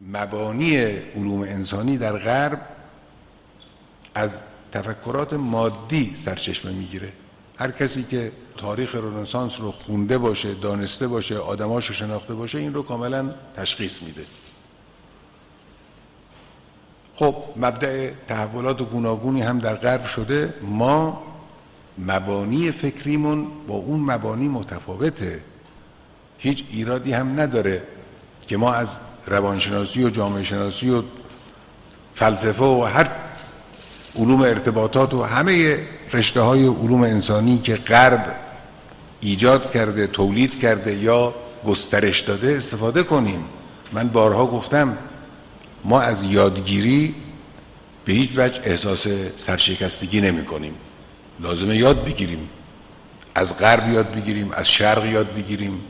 مبانی علوم انسانی در غرب از تفکرات مادی سرچشمه میگیره. هر کسی که تاریخ رنسانس رو خونده باشه، دانسته باشه، آدماشو شناخته باشه، این رو کاملا تشخیص میده. خب مبدأ تحولات گوناگونی هم در غرب شده. ما مبانی فکریمون با اون مبانی متفاوته. هیچ ایرادی هم نداره که ما از روانشناسی و جامعه شناسی و فلسفه و هر علوم ارتباطات و همه رشته های علوم انسانی که غرب ایجاد کرده، تولید کرده یا گسترش داده استفاده کنیم. من بارها گفتم ما از یادگیری به هیچ وجه احساس سرشکستگی نمی کنیم. لازمه یاد بگیریم، از غرب یاد بگیریم، از شرق یاد بگیریم.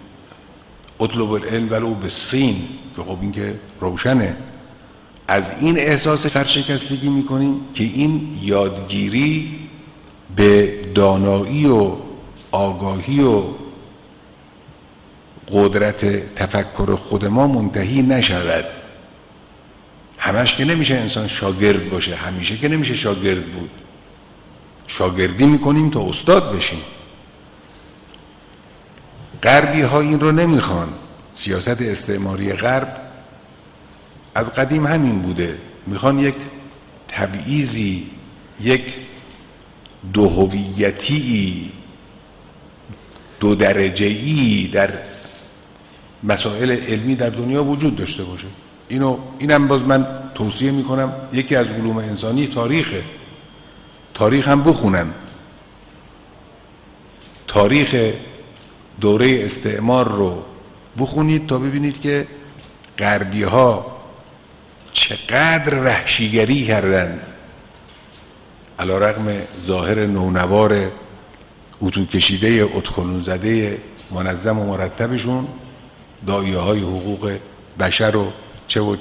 اطلب العلم ولو بالصین، که خب این که روشنه. از این احساس سرشکستگی میکنیم که این یادگیری به دانایی و آگاهی و قدرت تفکر خود ما منتهی نشود. همش که نمیشه انسان شاگرد باشه، همیشه که نمیشه شاگرد بود. شاگردی میکنیم تا استاد بشیم. غربی ها این رو نمیخوان. سیاست استعماری غرب از قدیم همین بوده. میخوان یک تبعیضی، یک دوهویتی، دو درجه‌ای در مسائل علمی در دنیا وجود داشته باشه. اینم باز من توصیه میکنم یکی از علوم انسانی تاریخه. تاریخ هم بخونن. تاریخ دوره استعمار رو بخونید تا ببینید که غربی ها چقدر وحشیگری کردن علی رغم ظاهر نونوار اتو کشیده ادخلون زده منظم و مرتبشون، داعیه های حقوق بشر و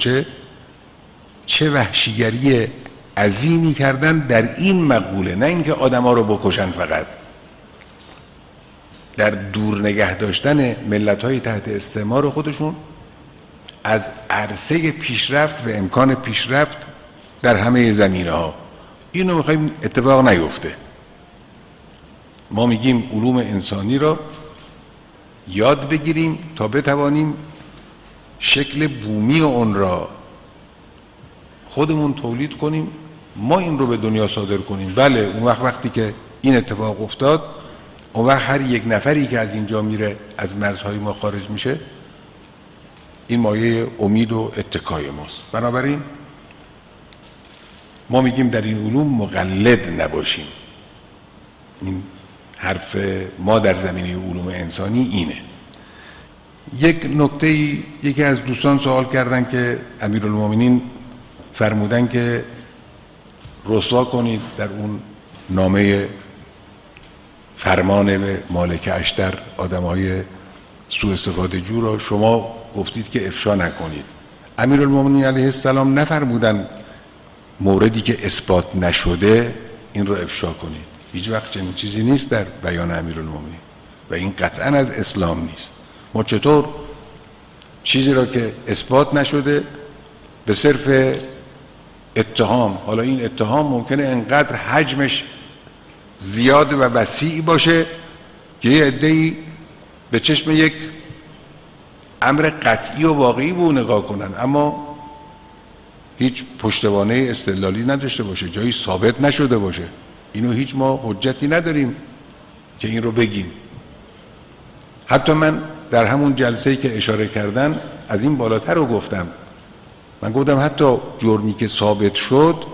چه وحشیگری عظیمی کردن در این مقوله. نه اینکه آدم ها رو بکشن، فقط در دور نگه داشتن ملت های تحت استعمار خودشون از عرصه پیشرفت و امکان پیشرفت در همه زمینه ها. اینو میخوایم اتفاق نیفته. ما میگیم علوم انسانی را یاد بگیریم تا بتوانیم شکل بومی اون را خودمون تولید کنیم، ما این رو به دنیا صادر کنیم. بله اون وقتی که این اتفاق افتاد، اون وقت هر یک نفری که از اینجا میره، از مرزهای ما خارج میشه، این مایه امید و اتکای ماست. بنابراین ما میگیم در این علوم مقلد نباشیم. این حرف ما در زمینه علوم انسانی اینه. یک نکته، یکی از دوستان سوال کردن که امیرالمومنین فرمودن که رسوا کنید در اون نامه فرمان به مالک اشتر آدمهای سوء استفاده جو را شما گفتید که افشا نکنید. امیرالمومنین علیه السلام نفرمودن موردی که اثبات نشده این را افشا کنید. هیچ وقت چنین چیزی نیست در بیان امیرالمومنین و این قطعا از اسلام نیست. ما چطور چیزی را که اثبات نشده به صرف اتهام، حالا این اتهام ممکنه انقدر حجمش زیاد و وسیع باشه که یه عده‌ای به چشم یک امر قطعی و واقعی به اون نگاه کنن، اما هیچ پشتوانه استدلالی نداشته باشه، جایی ثابت نشده باشه. اینو هیچ ما حجتی نداریم که این رو بگیم. حتی من در همون جلسه‌ای که اشاره کردن از این بالاتر رو گفتم. من گفتم حتی جرمی که ثابت شد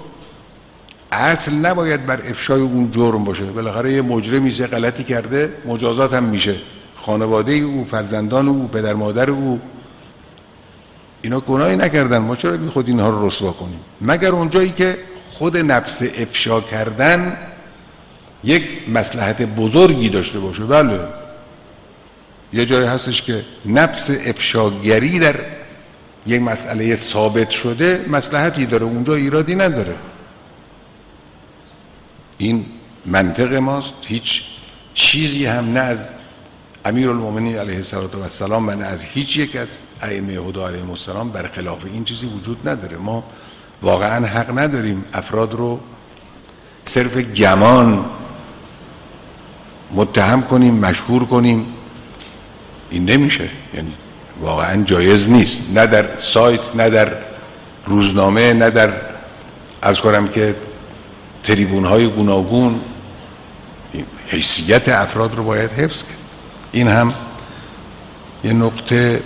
اصل نباید بر افشای اون جرم باشه. بالاخره یه مجرمی یه غلطی کرده، مجازات هم میشه. خانواده او، فرزندان او، پدر مادر او، اینا گناهی نکردن، ما چرا بی خود اینها رو رسوا کنیم؟ مگر اونجایی که خود نفس افشا کردن یک مصلحت بزرگی داشته باشه. بله یه جایی هستش که نفس افشاگری در یک مسئله ثابت شده مصلحتی داره، اونجا ایرادی نداره. این منطق ماست. هیچ چیزی هم نه از امیرالمومنین علیه السلام و از هیچ یک از ائمه هدی علیهم السلام برخلاف این چیزی وجود نداره. ما واقعا حق نداریم افراد رو صرف گمان متهم کنیم، مشهور کنیم. این نمیشه، یعنی واقعا جایز نیست، نه در سایت، نه در روزنامه، نه در عرض کنم که تریبون‌های گوناگون. حیثیت افراد رو باید حفظ کرد. این هم یه نقطه